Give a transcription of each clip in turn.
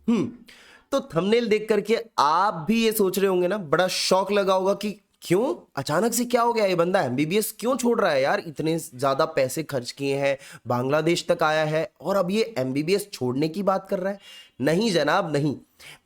हम्म तो थंबनेल देख करके आप भी ये सोच रहे होंगे ना, बड़ा शौक लगा होगा कि क्यों अचानक से क्या हो गया, ये बंदा एमबीबीएस क्यों छोड़ रहा है यार, इतने ज्यादा पैसे खर्च किए हैं, बांग्लादेश तक आया है और अब ये एमबीबीएस छोड़ने की बात कर रहा है। नहीं जनाब नहीं,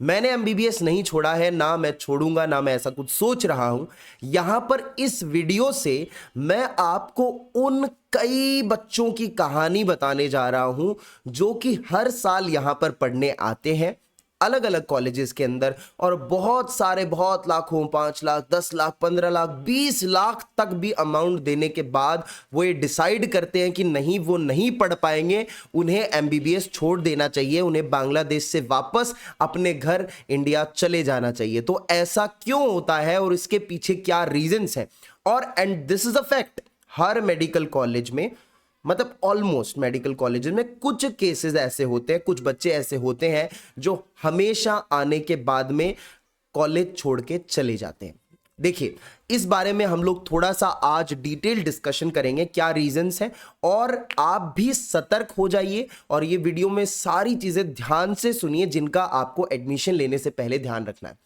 मैंने एमबीबीएस नहीं छोड़ा है, ना मैं छोड़ूंगा, ना मैं ऐसा कुछ सोच रहा हूं। यहां पर इस वीडियो से मैं आपको उन कई बच्चों की कहानी बताने जा रहा हूं जो कि हर साल यहां पर पढ़ने आते हैं अलग अलग कॉलेजेस के अंदर, और बहुत सारे, बहुत लाखों, 5 लाख, 10 लाख, 15 लाख, 20 लाख तक भी अमाउंट देने के बाद वो ये डिसाइड करते हैं कि नहीं, वो नहीं पढ़ पाएंगे, उन्हें एमबीबीएस छोड़ देना चाहिए, उन्हें बांग्लादेश से वापस अपने घर इंडिया चले जाना चाहिए। तो ऐसा क्यों होता है और इसके पीछे क्या रीजंस हैं? और and this is a fact, her medical college में, मतलब ऑलमोस्ट मेडिकल कॉलेजेस में कुछ केसेस ऐसे होते हैं, कुछ बच्चे ऐसे होते हैं जो हमेशा आने के बाद में कॉलेज छोड़ के चले जाते हैं। देखिए, इस बारे में हम लोग थोड़ा सा आज डिटेल डिस्कशन करेंगे, क्या रीजंस हैं, और आप भी सतर्क हो जाइए और ये वीडियो में सारी चीजें ध्यान से सुनिए जिनका आपको एडमिशन लेने से पहले ध्यान रखना है।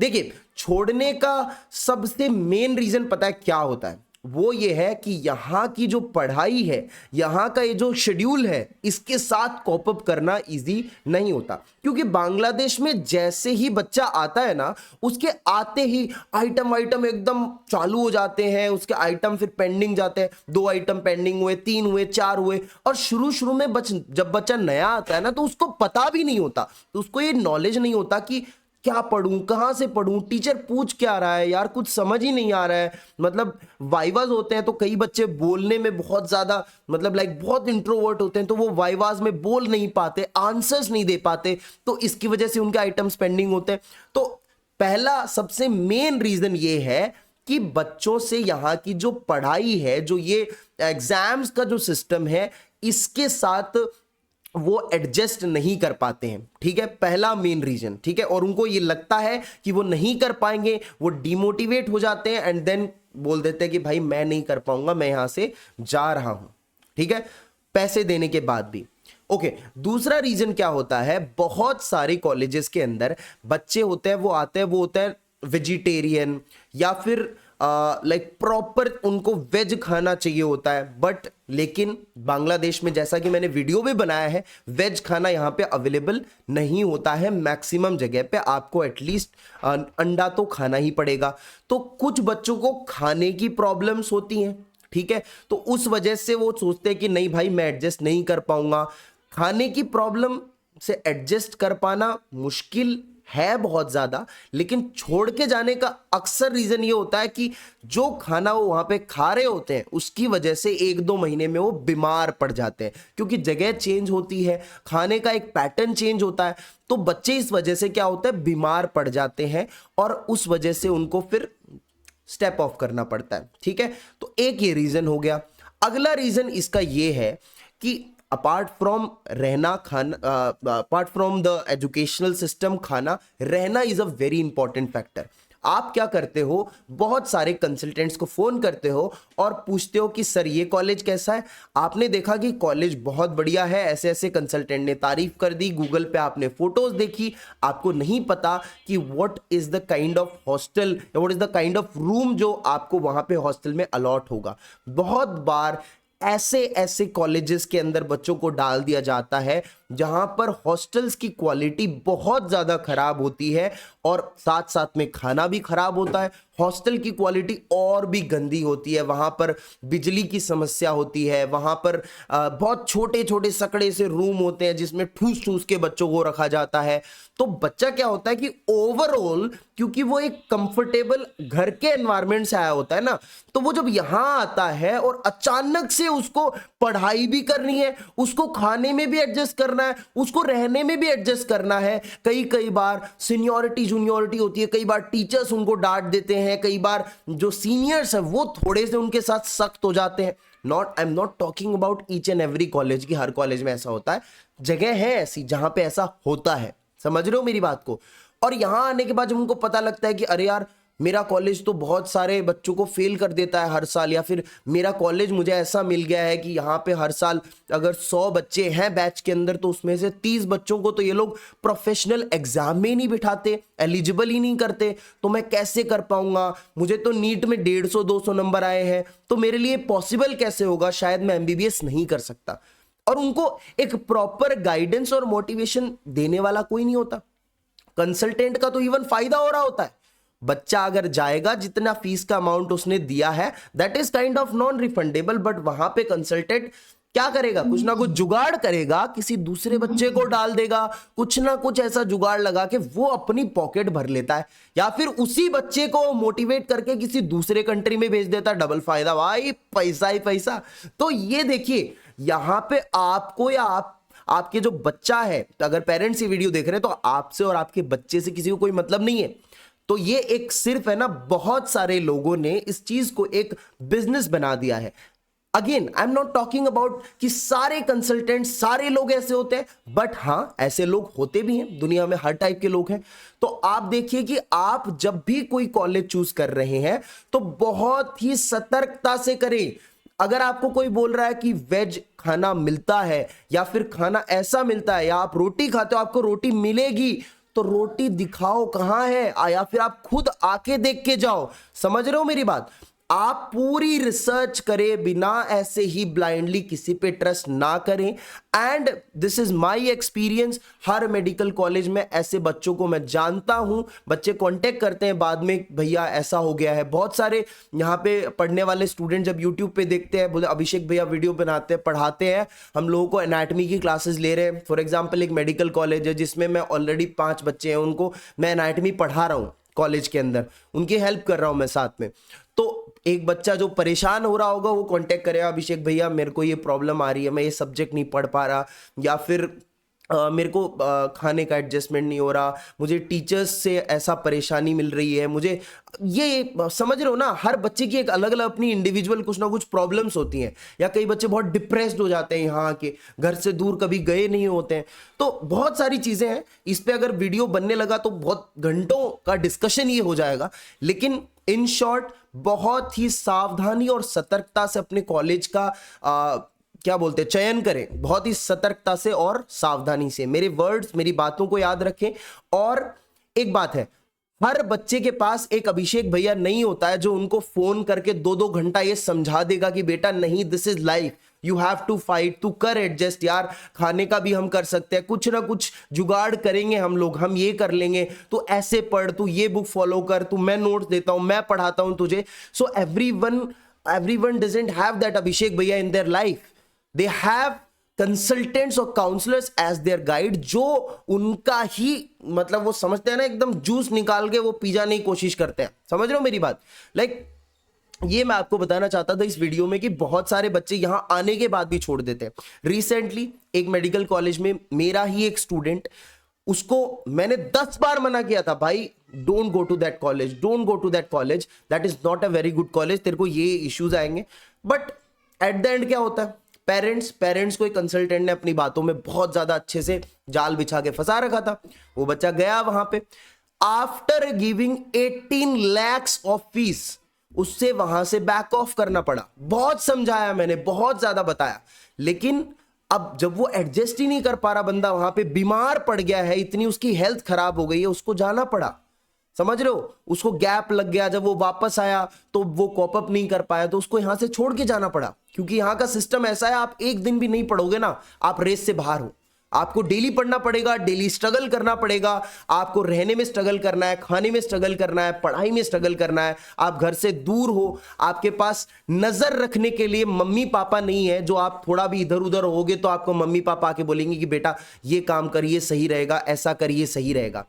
देखिए, छोड़ने का सबसे मेन रीजन पता है क्या होता है? वो ये है कि यहाँ की जो पढ़ाई है, यहाँ का ये जो शेड्यूल है, इसके साथ कॉप अप करना इजी नहीं होता। क्योंकि बांग्लादेश में जैसे ही बच्चा आता है ना, उसके आते ही आइटम एकदम चालू हो जाते हैं, उसके आइटम फिर पेंडिंग जाते हैं, 2 आइटम पेंडिंग हुए, 3 हुए, 4 हुए, और शुरू शुरू में जब बच्चा नया आता है ना, तो उसको पता भी नहीं होता, तो उसको ये नॉलेज नहीं होता कि क्या पढ़ूं, कहां से पढ़ूं, टीचर पूछ क्या रहा है यार, कुछ समझ ही नहीं आ रहा है। मतलब वाइवाज होते हैं तो कई बच्चे बोलने में बहुत ज्यादा, मतलब लाइक बहुत इंट्रोवर्ट होते हैं, तो वो वाइवाज में बोल नहीं पाते, आंसर्स नहीं दे पाते, तो इसकी वजह से उनके आइटम्स पेंडिंग होते हैं। तो पहला सबसे मेन रीजन ये है कि बच्चों से यहाँ की जो पढ़ाई है, जो ये एग्जाम्स का जो सिस्टम है, इसके साथ वो एडजस्ट नहीं कर पाते हैं। ठीक है, पहला मेन रीजन। ठीक है, और उनको ये लगता है कि वो नहीं कर पाएंगे, वो डिमोटिवेट हो जाते हैं एंड देन बोल देते हैं कि भाई मैं नहीं कर पाऊंगा, मैं यहां से जा रहा हूं। ठीक है, पैसे देने के बाद भी। ओके, दूसरा रीजन क्या होता है? बहुत सारे कॉलेजेस के अंदर बच्चे होते हैं, वो आते हैं, वो होता है वेजिटेरियन, या फिर लाइक प्रॉपर उनको वेज खाना चाहिए होता है, बट लेकिन बांग्लादेश में, जैसा कि मैंने वीडियो भी बनाया है, वेज खाना यहाँ पे अवेलेबल नहीं होता है। मैक्सिमम जगह पे आपको एटलीस्ट अंडा तो खाना ही पड़ेगा। तो कुछ बच्चों को खाने की प्रॉब्लम्स होती हैं। ठीक है, तो उस वजह से वो सोचते हैं कि नहीं भाई, मैं एडजस्ट नहीं कर पाऊंगा। खाने की प्रॉब्लम से एडजस्ट कर पाना मुश्किल है बहुत ज्यादा, लेकिन छोड़ के जाने का अक्सर रीजन ये होता है कि जो खाना वो वहां पे खा रहे होते हैं, उसकी वजह से 1-2 महीने में वो बीमार पड़ जाते हैं, क्योंकि जगह चेंज होती है, खाने का एक पैटर्न चेंज होता है, तो बच्चे इस वजह से क्या होता है, बीमार पड़ जाते हैं, और उस वजह से उनको फिर स्टेप ऑफ करना पड़ता है। ठीक है, तो एक ये रीजन हो गया। अगला रीजन इसका ये है कि अपार्ट फ्रॉम रहना, खाना, apart from the educational system, खाना, रहना is a very important factor. आप क्या करते हो, बहुत सारे कंसल्टेंट्स को फोन करते हो और पूछते हो कि सर ये कॉलेज कैसा है, आपने देखा कि कॉलेज बहुत बढ़िया है, ऐसे ऐसे कंसल्टेंट ने तारीफ कर दी, गूगल पे आपने फोटोज देखी, आपको नहीं पता कि what is the kind of hostel, what is the kind of room जो आपको वहां पे हॉस्टल में अलॉट होगा। बहुत बार ऐसे ऐसे कॉलेजेस के अंदर बच्चों को डाल दिया जाता है जहां पर हॉस्टल्स की क्वालिटी बहुत ज्यादा खराब होती है, और साथ साथ में खाना भी खराब होता है, हॉस्टल की क्वालिटी और भी गंदी होती है, वहां पर बिजली की समस्या होती है, वहां पर बहुत छोटे छोटे सकड़े से रूम होते हैं जिसमें ठूस ठूस के बच्चों को रखा जाता है। तो बच्चा क्या होता है कि ओवरऑल, क्योंकि वो एक कंफर्टेबल घर के एनवायरनमेंट से आया होता है ना, तो वो जब यहां आता है और अचानक से उसको पढ़ाई भी करनी है, उसको खाने में भी एडजस्ट करना है, उसको रहने में भी एडजस्ट करना है, कई बार सीनियरिटी जूनियरिटी होती है, कई बार टीचर्स उनको डांट देते हैं, कई बार जो सीनियर्स है वो थोड़े से उनके साथ सख्त हो जाते हैं। I am not talking about each and every college की, हर कॉलेज में ऐसा होता है, जगह है ऐसी जहां पे ऐसा होता है, समझ रहे हो मेरी बात को। और यहां आने के बाद जब उनको पता लगता है कि अरे यार, मेरा कॉलेज तो बहुत सारे बच्चों को फेल कर देता है हर साल, या फिर मेरा कॉलेज मुझे ऐसा मिल गया है कि यहाँ पे हर साल अगर 100 बच्चे हैं बैच के अंदर तो उसमें से 30 बच्चों को तो ये लोग प्रोफेशनल एग्जाम में ही नहीं बिठाते, एलिजिबल ही नहीं करते, तो मैं कैसे कर पाऊंगा? मुझे तो नीट में 150-200 नंबर आए हैं, तो मेरे लिए पॉसिबल कैसे होगा? शायद मैं एमबीबीएस नहीं कर सकता। और उनको एक प्रॉपर गाइडेंस और मोटिवेशन देने वाला कोई नहीं होता। कंसल्टेंट का तो इवन फायदा हो रहा होता है। बच्चा अगर जाएगा, जितना फीस का अमाउंट उसने दिया है that is kind of non refundable, but वहां पे कंसल्टेंट क्या करेगा? कुछ ना कुछ जुगाड़ करेगा, किसी दूसरे बच्चे को डाल देगा, कुछ ना कुछ ऐसा जुगाड़ लगा के वो अपनी पॉकेट भर लेता है, या फिर उसी बच्चे को मोटिवेट करके किसी दूसरे कंट्री में भेज देता है। डबल फायदा भाई, पैसा ही पैसा। तो ये देखिए, यहां पे आपको या आपके जो बच्चा है, अगर पेरेंट्स ये वीडियो देख रहे हैं तो आपसे और आपके बच्चे से किसी को कोई मतलब नहीं है। तो ये एक सिर्फ है ना, बहुत सारे लोगों ने इस चीज को एक बिजनेस बना दिया है। Again I am not talking about कि सारे कंसल्टेंट सारे लोग ऐसे होते हैं, बट हां ऐसे लोग होते भी हैं, दुनिया में हर टाइप के लोग हैं। तो आप देखिए कि आप जब भी कोई कॉलेज चूज कर रहे हैं तो बहुत ही सतर्कता से करें। अगर आपको कोई बोल रहा है कि वेज खाना मिलता है, या फिर खाना ऐसा मिलता है, या आप रोटी खाते हो आपको रोटी मिलेगी, तो रोटी दिखाओ कहां है, या फिर आप खुद आके देख के जाओ। समझ रहे हो मेरी बात? आप पूरी रिसर्च करें, बिना ऐसे ही ब्लाइंडली किसी पे ट्रस्ट ना करें। And this is my experience. Her medical college में ऐसे बच्चों को मैं जानता हूं, बच्चे कांटेक्ट करते हैं बाद में, भैया ऐसा हो गया है। बहुत सारे यहाँ पे पढ़ने वाले स्टूडेंट जब यूट्यूब पे देखते हैं, बोले अभिषेक भैया वीडियो बनाते हैं, पढ़ाते हैं, हम लोगों को एनाटमी की क्लासेस ले रहे हैं। फॉर एग्जाम्पल एक मेडिकल कॉलेज है जिसमें मैं ऑलरेडी 5 बच्चे हैं, उनको मैं एनाटमी पढ़ा रहा हूँ कॉलेज के अंदर, उनकी हेल्प कर रहा हूं मैं साथ में। तो एक बच्चा जो परेशान हो रहा होगा वो कांटेक्ट करेगा, अभिषेक भैया मेरे को ये प्रॉब्लम आ रही है, मैं ये सब्जेक्ट नहीं पढ़ पा रहा, या फिर मेरे को खाने का एडजस्टमेंट नहीं हो रहा, मुझे टीचर्स से ऐसा परेशानी मिल रही है, मुझे ये समझ रहे हो ना, हर बच्चे की एक अलग अलग अपनी इंडिविजुअल कुछ ना कुछ प्रॉब्लम्स होती हैं। या कई बच्चे बहुत डिप्रेस्ड हो जाते हैं, यहाँ के घर से दूर कभी गए नहीं होते हैं। तो बहुत सारी चीजें हैं, इस पे अगर वीडियो बनने लगा तो बहुत घंटों का डिस्कशन ये हो जाएगा। लेकिन इन शॉर्ट, बहुत ही सावधानी और सतर्कता से अपने कॉलेज का क्या बोलते हैं, चयन करें, बहुत ही सतर्कता से और सावधानी से। मेरे वर्ड्स, मेरी बातों को याद रखें। और एक बात है, हर बच्चे के पास एक अभिषेक भैया नहीं होता है जो उनको फोन करके 2-2 घंटा ये समझा देगा कि बेटा नहीं, this is life, you have to fight, तू कर एडजस्ट यार, खाने का भी हम कर सकते हैं, कुछ ना कुछ जुगाड़ करेंगे हम लोग, हम ये कर लेंगे, तू ऐसे पढ़, तू ये बुक फॉलो कर, तू मैं नोट्स देता हूं, मैं पढ़ाता हूं तुझे। सो everyone doesn't have that Abhishek भैया in their life. They have consultants और काउंसलर्स एज देयर गाइड, जो उनका ही मतलब वो समझते हैं ना, एकदम जूस निकाल के वो पी जाने की कोशिश करते हैं। समझ रहे हो मेरी बात? ये मैं आपको बताना चाहता था इस वीडियो में कि बहुत सारे बच्चे यहां आने के बाद भी छोड़ देते हैं। रिसेंटली एक मेडिकल कॉलेज में मेरा ही एक स्टूडेंट, उसको मैंने 10 बार मना किया था, भाई don't go to that college, don't go to that college, that is not a very good college, तेरे को ये इश्यूज आएंगे। बट एट द एंड क्या होता है, पेरेंट्स को एक कंसल्टेंट ने अपनी बातों में बहुत ज्यादा अच्छे से जाल बिछा के फंसा रखा था। वो बच्चा गया वहां पे, after giving 18 lakhs of fees, उससे वहां से बैक ऑफ करना पड़ा। बहुत समझाया मैंने, बहुत ज्यादा बताया, लेकिन अब जब वो एडजस्ट ही नहीं कर पा रहा बंदा, वहां पे बीमार पड़ गया है, इतनी उसकी हेल्थ खराब हो गई है, उसको जाना पड़ा। समझ रहे हो? उसको गैप लग गया, जब वो वापस आया तो वो कॉप अप नहीं कर पाया, तो उसको यहां से छोड़ के जाना पड़ा। क्योंकि यहां का सिस्टम ऐसा है, आप एक दिन भी नहीं पढ़ोगे ना, आप रेस से बाहर हो। आपको डेली पढ़ना पड़ेगा, डेली स्ट्रगल करना पड़ेगा, आपको रहने में स्ट्रगल करना है, खाने में स्ट्रगल करना है, पढ़ाई में स्ट्रगल करना है। आप घर से दूर हो, आपके पास नजर रखने के लिए मम्मी पापा नहीं है, जो आप थोड़ा भी इधर उधर होगे तो आपको मम्मी पापा आके बोलेंगे कि बेटा ये काम करिए सही रहेगा, ऐसा करिए सही रहेगा।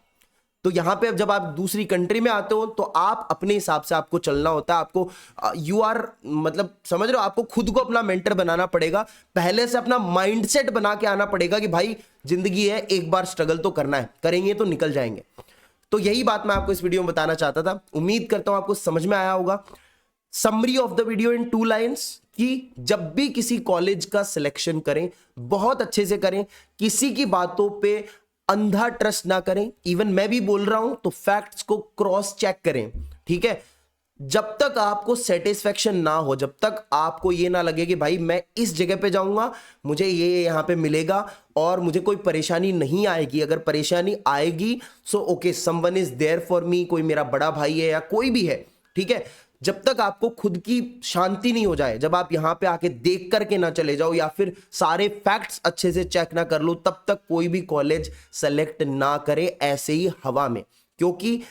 तो यहां पे अब जब आप दूसरी कंट्री में आते हो तो आप अपने हिसाब से आपको चलना होता है। आपको यू आर मतलब समझ रहे हो, आपको खुद को अपना मेंटर बनाना पड़ेगा, पहले से अपना माइंडसेट बना के आना पड़ेगा कि भाई जिंदगी है, एक बार स्ट्रगल तो करना है, करेंगे तो निकल जाएंगे। तो यही बात मैं आपको इस वीडियो में बताना चाहता था। उम्मीद करता हूं आपको समझ में आया होगा। Summary of the video in 2 lines कि जब भी किसी कॉलेज का सिलेक्शन करें, बहुत अच्छे से करें, किसी की बातों पे अंधा ट्रस्ट ना करें। इवन मैं भी बोल रहा हूं तो फैक्ट्स को क्रॉस चेक करें। ठीक है। जब तक आपको सेटिस्फेक्शन ना हो, जब तक आपको ये ना लगे कि भाई मैं इस जगह पे जाऊंगा, मुझे ये यहाँ पे मिलेगा और मुझे कोई परेशानी नहीं आएगी, अगर परेशानी आएगी so okay, someone is there for me, कोई मेरा बड़ा भाई है या कोई भी है, ठीक है। जब तक आपको खुद की शांति नहीं हो जाए, जब आप यहां पे आके देख करके ना चले जाओ या फिर सारे फैक्ट्स अच्छे से चेक ना कर लो, तब तक कोई भी कॉलेज सेलेक्ट ना करे ऐसे ही हवा में। क्योंकि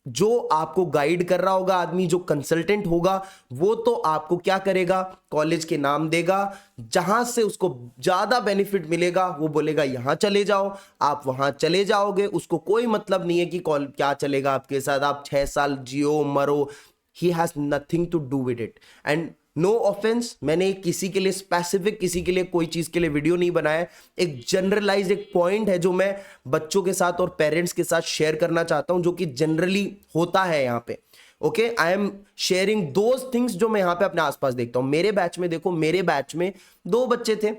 जो आपको गाइड कर रहा होगा आदमी, जो कंसल्टेंट होगा, वो तो आपको क्या करेगा, कॉलेज के नाम देगा, जहां से उसको ज्यादा बेनिफिट मिलेगा वो बोलेगा यहां चले जाओ, आप वहां चले जाओगे। उसको कोई मतलब नहीं है कि क्या चलेगा आपके साथ, आप 6 साल जियो मरो, he has nothing to do with it. And no offence, मैंने किसी के लिए स्पेसिफिक, किसी के लिए कोई चीज के लिए वीडियो नहीं बनाया, एक जनरलाइज एक पॉइंट है जो मैं बच्चों के साथ और पेरेंट्स के साथ शेयर करना चाहता हूं, जो कि जनरली होता है यहाँ पे। Okay, I am sharing those things जो मैं यहाँ पे अपने आसपास देखता हूं। मेरे बैच में देखो, मेरे बैच में 2 बच्चे थे,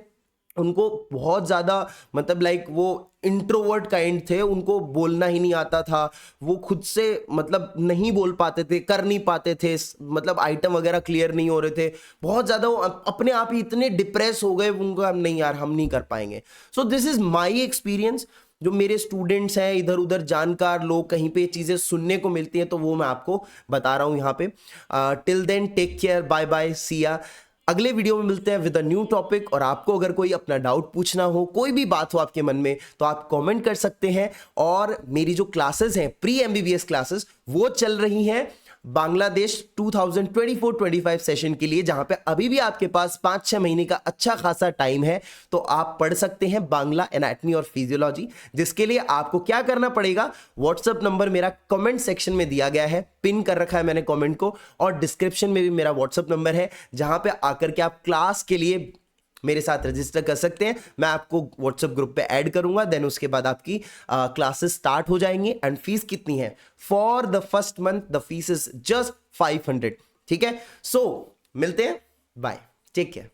उनको बहुत ज़्यादा मतलब लाइक वो इंट्रोवर्ट काइंड थे, उनको बोलना ही नहीं आता था, वो खुद से मतलब नहीं बोल पाते थे, कर नहीं पाते थे, मतलब आइटम वगैरह क्लियर नहीं हो रहे थे, बहुत ज़्यादा वो अपने आप ही इतने डिप्रेस हो गए, उनको हम नहीं यार हम नहीं कर पाएंगे। So this is my experience. जो मेरे स्टूडेंट्स हैं, इधर उधर जानकार लोग, कहीं पे चीज़ें सुनने को मिलती हैं, तो वो मैं आपको बता रहा हूँ यहाँ पे। Till then take care, bye bye, see ya. अगले वीडियो में मिलते हैं विद अ न्यू टॉपिक। और आपको अगर कोई अपना डाउट पूछना हो, कोई भी बात हो आपके मन में, तो आप कमेंट कर सकते हैं। और मेरी जो क्लासेस हैं, प्री एमबीबीएस क्लासेस, वो चल रही हैं बांग्लादेश 2024-25 सेशन के लिए, जहां पे अभी भी आपके पास 5-6 महीने का अच्छा खासा टाइम है। तो आप पढ़ सकते हैं बांग्ला एनाटमी और फिजियोलॉजी, जिसके लिए आपको क्या करना पड़ेगा, व्हाट्सएप नंबर मेरा कमेंट सेक्शन में दिया गया है, पिन कर रखा है मैंने कमेंट को, और डिस्क्रिप्शन में भी मेरा व्हाट्सएप नंबर है, जहां पे आकर के आप क्लास के लिए मेरे साथ रजिस्टर कर सकते हैं। मैं आपको व्हाट्सएप ग्रुप पे ऐड करूंगा, देन उसके बाद आपकी क्लासेस स्टार्ट हो जाएंगी। एंड फीस कितनी है? For the first month the fees is just 500, ठीक है। सो मिलते हैं, बाय, टेक केयर।